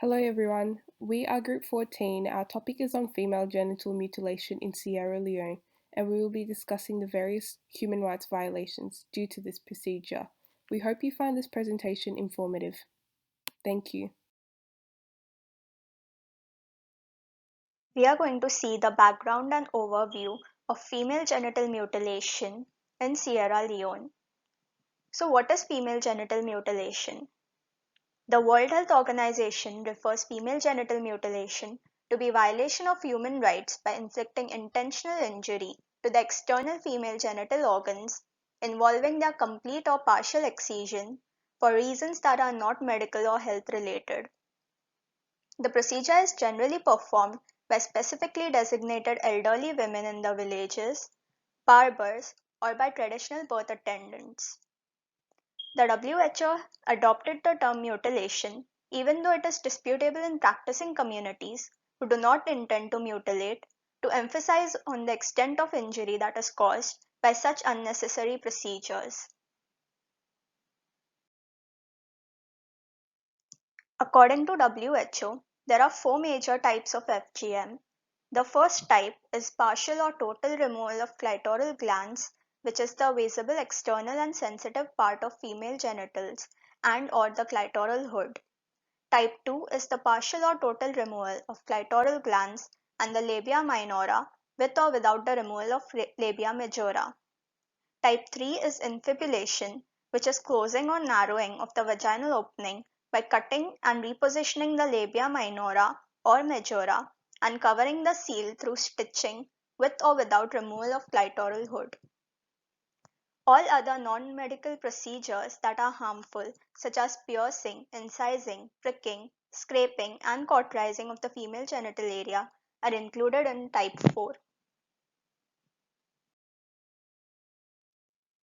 Hello everyone, we are Group 14. Our topic is on female genital mutilation in Sierra Leone, and we will be discussing the various human rights violations due to this procedure. We hope you find this presentation informative. Thank you. We are going to see the background and overview of female genital mutilation in Sierra Leone. So, what is female genital mutilation? The World Health Organization refers female genital mutilation to be violation of human rights by inflicting intentional injury to the external female genital organs involving their complete or partial excision for reasons that are not medical or health related. The procedure is generally performed by specifically designated elderly women in the villages, barbers, or by traditional birth attendants. The WHO adopted the term mutilation, even though it is disputable in practicing communities who do not intend to mutilate, to emphasize on the extent of injury that is caused by such unnecessary procedures. According to WHO, there are four major types of FGM. The first type is partial or total removal of clitoral glands, which is the visible external and sensitive part of female genitals and/or the clitoral hood. Type 2 is the partial or total removal of clitoral glands and the labia minora with or without the removal of labia majora. Type 3 is infibulation, which is closing or narrowing of the vaginal opening by cutting and repositioning the labia minora or majora and covering the seal through stitching with or without removal of clitoral hood. All other non-medical procedures that are harmful, such as piercing, incising, pricking, scraping, and cauterizing of the female genital area, are included in Type 4.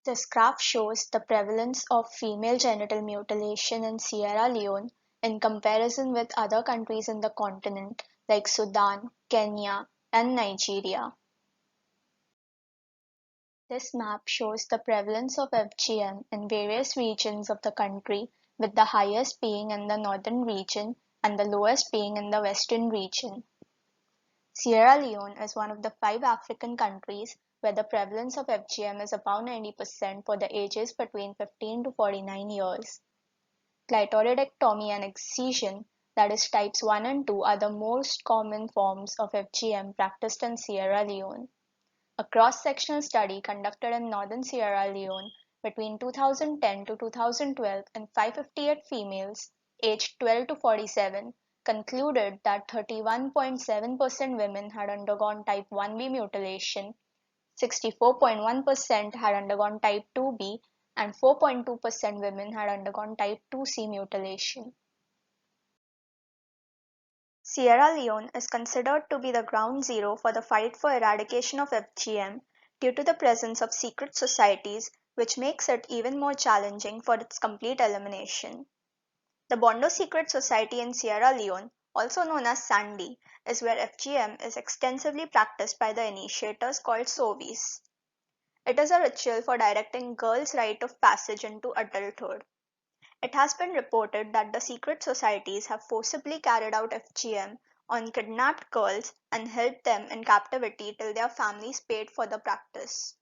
This graph shows the prevalence of female genital mutilation in Sierra Leone in comparison with other countries in the continent like Sudan, Kenya, and Nigeria. This map shows the prevalence of FGM in various regions of the country, with the highest being in the northern region and the lowest being in the western region. Sierra Leone is one of the 5 African countries where the prevalence of FGM is above 90% for the ages between 15 to 49 years. Clitoridectomy and excision, that is types 1 and 2, are the most common forms of FGM practiced in Sierra Leone. A cross-sectional study conducted in northern Sierra Leone between 2010 to 2012 in 558 females aged 12 to 47 concluded that 31.7% women had undergone type 1B mutilation, 64.1% had undergone type 2B, and 4.2% women had undergone type 2C mutilation. Sierra Leone is considered to be the ground zero for the fight for eradication of FGM due to the presence of secret societies, which makes it even more challenging for its complete elimination. The Bondo Secret Society in Sierra Leone, also known as Sandy, is where FGM is extensively practiced by the initiators called Sovis. It is a ritual for directing girls' rite of passage into adulthood. It has been reported that the secret societies have forcibly carried out FGM on kidnapped girls and held them in captivity till their families paid for the practice.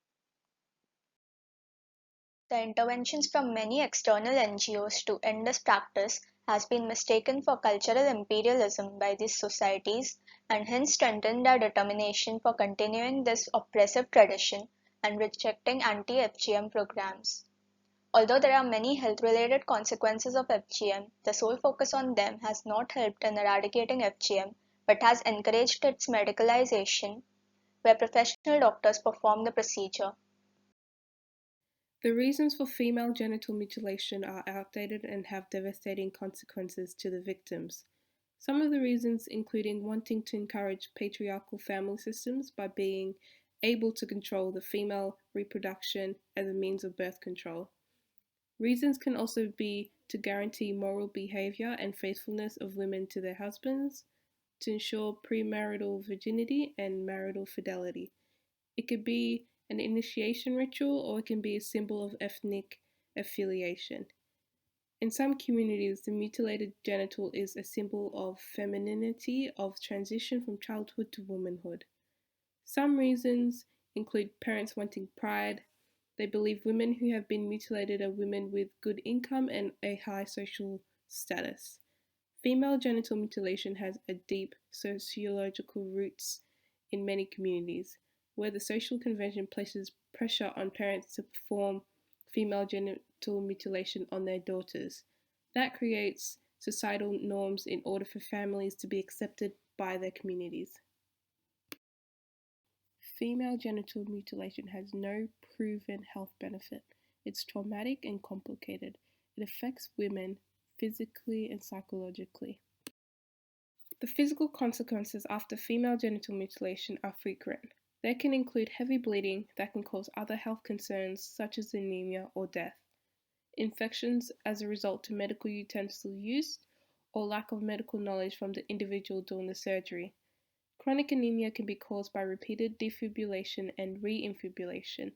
The interventions from many external NGOs to end this practice has been mistaken for cultural imperialism by these societies and hence strengthened their determination for continuing this oppressive tradition and rejecting anti-FGM programs. Although there are many health-related consequences of FGM, the sole focus on them has not helped in eradicating FGM but has encouraged its medicalization, where professional doctors perform the procedure. The reasons for female genital mutilation are outdated and have devastating consequences to the victims. Some of the reasons including wanting to encourage patriarchal family systems by being able to control the female reproduction as a means of birth control. Reasons can also be to guarantee moral behavior and faithfulness of women to their husbands, to ensure premarital virginity and marital fidelity. It could be an initiation ritual or it can be a symbol of ethnic affiliation. In some communities, the mutilated genital is a symbol of femininity, of transition from childhood to womanhood. Some reasons include parents wanting pride. They believe women who have been mutilated are women with good income and a high social status. Female genital mutilation has a deep sociological roots in many communities, where the social convention places pressure on parents to perform female genital mutilation on their daughters. That creates societal norms in order for families to be accepted by their communities. Female genital mutilation has no proven health benefit. It's traumatic and complicated. It affects women physically and psychologically. The physical consequences after female genital mutilation are frequent. They can include heavy bleeding that can cause other health concerns such as anemia or death, infections as a result to medical utensil use, or lack of medical knowledge from the individual doing the surgery. Chronic anemia can be caused by repeated defibrillation and reinfibulation.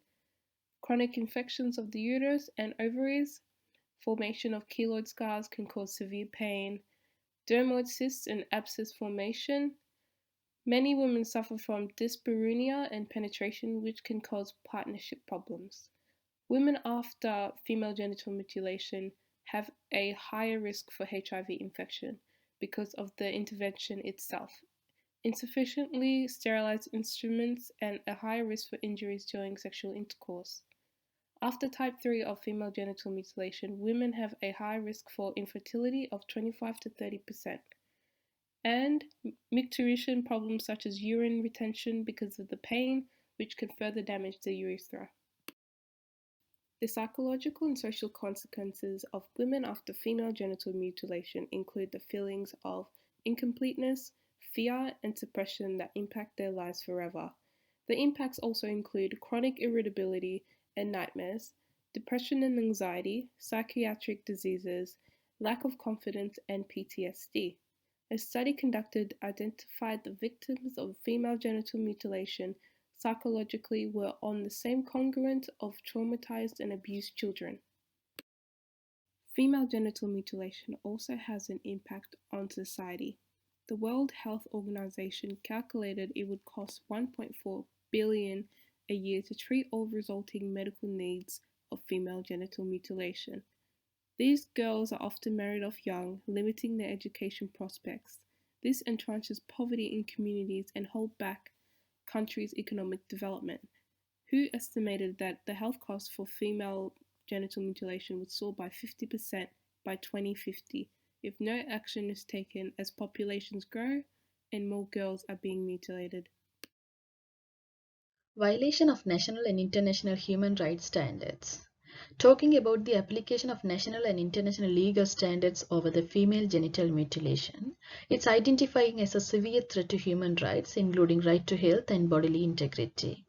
Chronic infections of the uterus and ovaries, formation of keloid scars can cause severe pain, dermoid cysts and abscess formation. Many women suffer from dyspareunia and penetration, which can cause partnership problems. Women after female genital mutilation have a higher risk for HIV infection because of the intervention itself, insufficiently sterilized instruments, and a higher risk for injuries during sexual intercourse. After type 3 of female genital mutilation, women have a high risk for infertility of 25 to 30%, and micturition problems such as urine retention because of the pain, which can further damage the urethra. The psychological and social consequences of women after female genital mutilation include the feelings of incompleteness, fear, and suppression that impact their lives forever. The impacts also include chronic irritability and nightmares, depression and anxiety, psychiatric diseases, lack of confidence, and PTSD. A study conducted identified the victims of female genital mutilation psychologically were on the same congruent of traumatized and abused children. Female genital mutilation also has an impact on society. The World Health Organization calculated it would cost 1.4 billion a year to treat all resulting medical needs of female genital mutilation. These girls are often married off young, limiting their education prospects. This entrenches poverty in communities and hold back countries' economic development. WHO estimated that the health costs for female genital mutilation would soar by 50% by 2050 if no action is taken as populations grow and more girls are being mutilated. Violation of national and international human rights standards. Talking about the application of national and international legal standards over the female genital mutilation, it's identifying as a severe threat to human rights, including right to health and bodily integrity.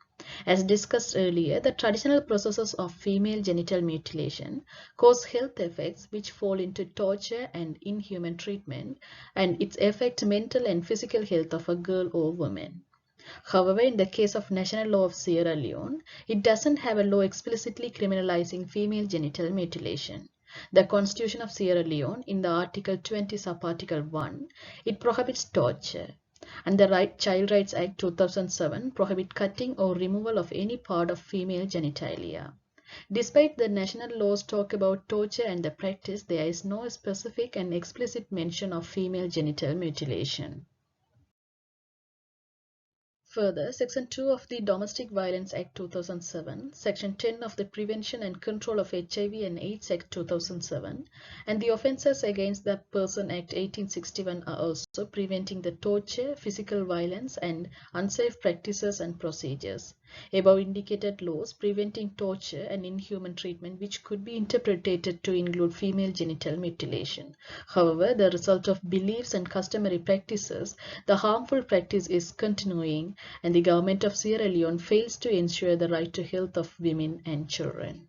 As discussed earlier, the traditional processes of female genital mutilation cause health effects which fall into torture and inhuman treatment, and its affect mental and physical health of a girl or woman. However, in the case of national law of Sierra Leone, it doesn't have a law explicitly criminalizing female genital mutilation. The Constitution of Sierra Leone, in the Article 20 subarticle 1, it prohibits torture. And the Child Rights Act 2007 prohibit cutting or removal of any part of female genitalia. Despite the national laws talk about torture and the practice, there is no specific and explicit mention of female genital mutilation. Further, Section 2 of the Domestic Violence Act 2007, Section 10 of the Prevention and Control of HIV and AIDS Act 2007, and the Offences Against the Person Act 1861 are also preventing the torture, physical violence, and unsafe practices and procedures. Above indicated laws preventing torture and inhuman treatment which could be interpreted to include female genital mutilation. However, the result of beliefs and customary practices, the harmful practice is continuing, and the government of Sierra Leone fails to ensure the right to health of women and children.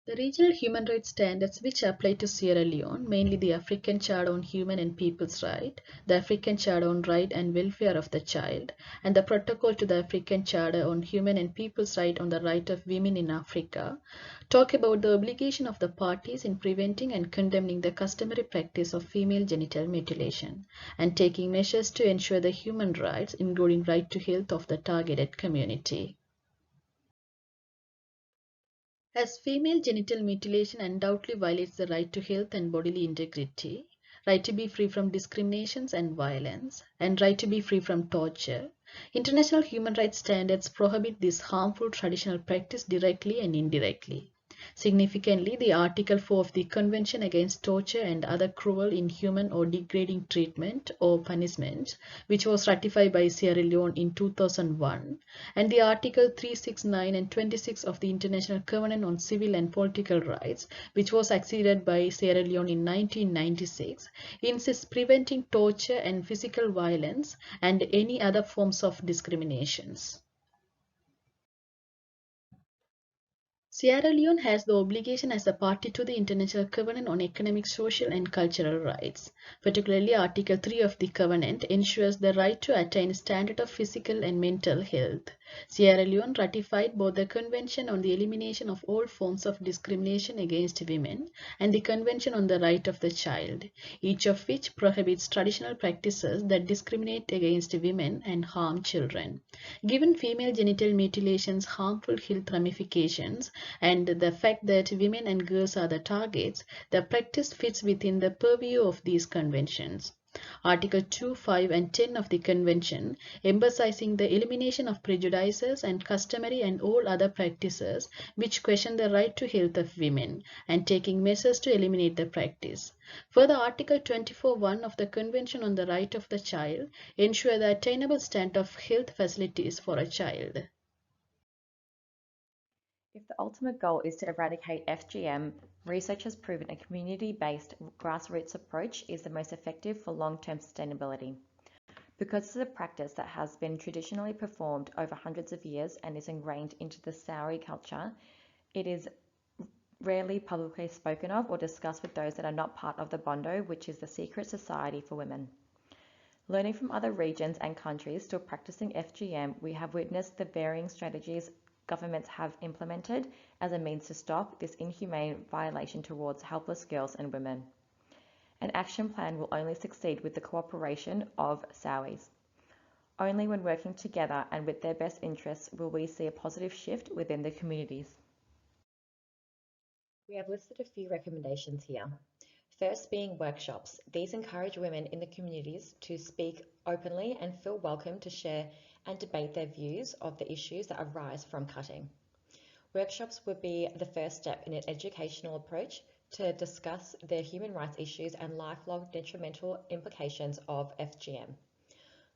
The regional human rights standards which apply to Sierra Leone, mainly the African Charter on Human and People's Rights, the African Charter on Right and Welfare of the Child, and the Protocol to the African Charter on Human and People's Rights on the Right of Women in Africa, talk about the obligation of the parties in preventing and condemning the customary practice of female genital mutilation, and taking measures to ensure the human rights, including right to health of the targeted community. As female genital mutilation undoubtedly violates the right to health and bodily integrity, right to be free from discriminations and violence, and right to be free from torture, international human rights standards prohibit this harmful traditional practice directly and indirectly. Significantly, the Article 4 of the Convention Against Torture and Other Cruel, Inhuman, or Degrading Treatment or Punishment, which was ratified by Sierra Leone in 2001, and the Article 369 and 26 of the International Covenant on Civil and Political Rights, which was acceded by Sierra Leone in 1996, insists preventing torture and physical violence and any other forms of discriminations. Sierra Leone has the obligation as a party to the International Covenant on Economic, Social and Cultural Rights. Particularly, Article 3 of the Covenant ensures the right to attain a standard of physical and mental health. Sierra Leone ratified both the Convention on the Elimination of All Forms of Discrimination Against Women and the Convention on the Right of the Child, each of which prohibits traditional practices that discriminate against women and harm children. Given female genital mutilation's harmful health ramifications, and the fact that women and girls are the targets, the practice fits within the purview of these conventions. Article 2, 5 and 10 of the Convention, emphasizing the elimination of prejudices and customary and all other practices which question the right to health of women, and taking measures to eliminate the practice. Further, Article 24(1) of the Convention on the Right of the Child ensure the attainable standard of health facilities for a child. If the ultimate goal is to eradicate FGM, research has proven a community-based grassroots approach is the most effective for long-term sustainability. Because it's a practice that has been traditionally performed over hundreds of years and is ingrained into the Saudi culture, it is rarely publicly spoken of or discussed with those that are not part of the Bondo, which is the secret society for women. Learning from other regions and countries still practicing FGM, we have witnessed the varying strategies governments have implemented as a means to stop this inhumane violation towards helpless girls and women. An action plan will only succeed with the cooperation of Saudis. Only when working together and with their best interests will we see a positive shift within the communities. We have listed a few recommendations here. First being workshops. These encourage women in the communities to speak openly and feel welcome to share and debate their views of the issues that arise from cutting. Workshops would be the first step in an educational approach to discuss the human rights issues and lifelong detrimental implications of FGM.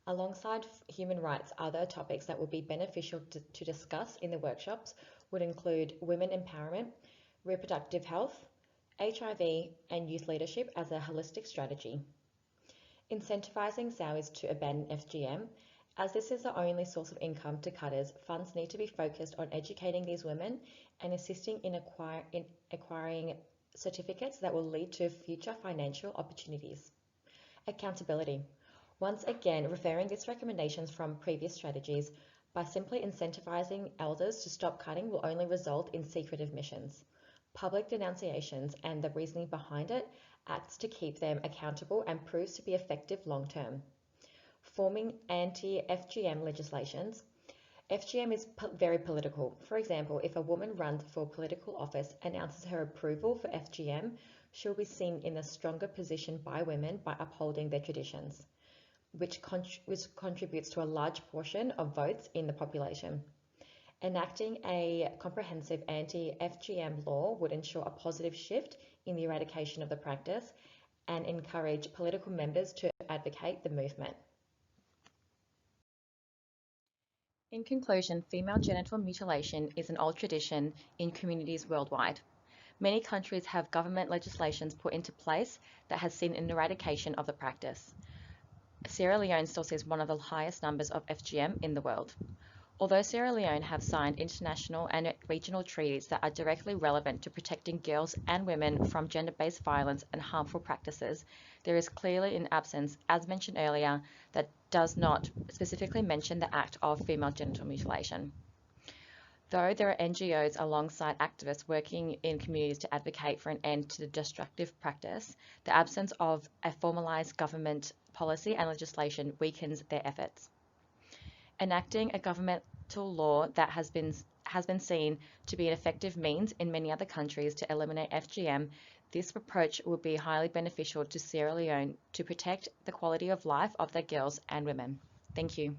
Alongside human rights, other topics that would be beneficial to discuss in the workshops would include women empowerment, reproductive health, HIV, and youth leadership as a holistic strategy. Incentivizing Saudis to abandon FGM. As this is the only source of income to cutters, funds need to be focused on educating these women and assisting in acquiring certificates that will lead to future financial opportunities. Accountability. Once again, referring these recommendations from previous strategies, by simply incentivizing elders to stop cutting will only result in secretive missions. Public denunciations and the reasoning behind it acts to keep them accountable and proves to be effective long term. Forming anti-FGM legislations. FGM is very political. For example, if a woman runs for political office, announces her approval for FGM, she'll be seen in a stronger position by women by upholding their traditions, which contributes to a large portion of votes in the population. Enacting a comprehensive anti-FGM law would ensure a positive shift in the eradication of the practice and encourage political members to advocate the movement. In conclusion, female genital mutilation is an old tradition in communities worldwide. Many countries have government legislations put into place that has seen an eradication of the practice. Sierra Leone still sees one of the highest numbers of FGM in the world. Although Sierra Leone have signed international and regional treaties that are directly relevant to protecting girls and women from gender-based violence and harmful practices, there is clearly an absence, as mentioned earlier, that does not specifically mention the act of female genital mutilation. Though there are NGOs alongside activists working in communities to advocate for an end to the destructive practice, the absence of a formalised government policy and legislation weakens their efforts. Enacting a governmental law that has been seen to be an effective means in many other countries to eliminate FGM, this approach will be highly beneficial to Sierra Leone to protect the quality of life of their girls and women. Thank you.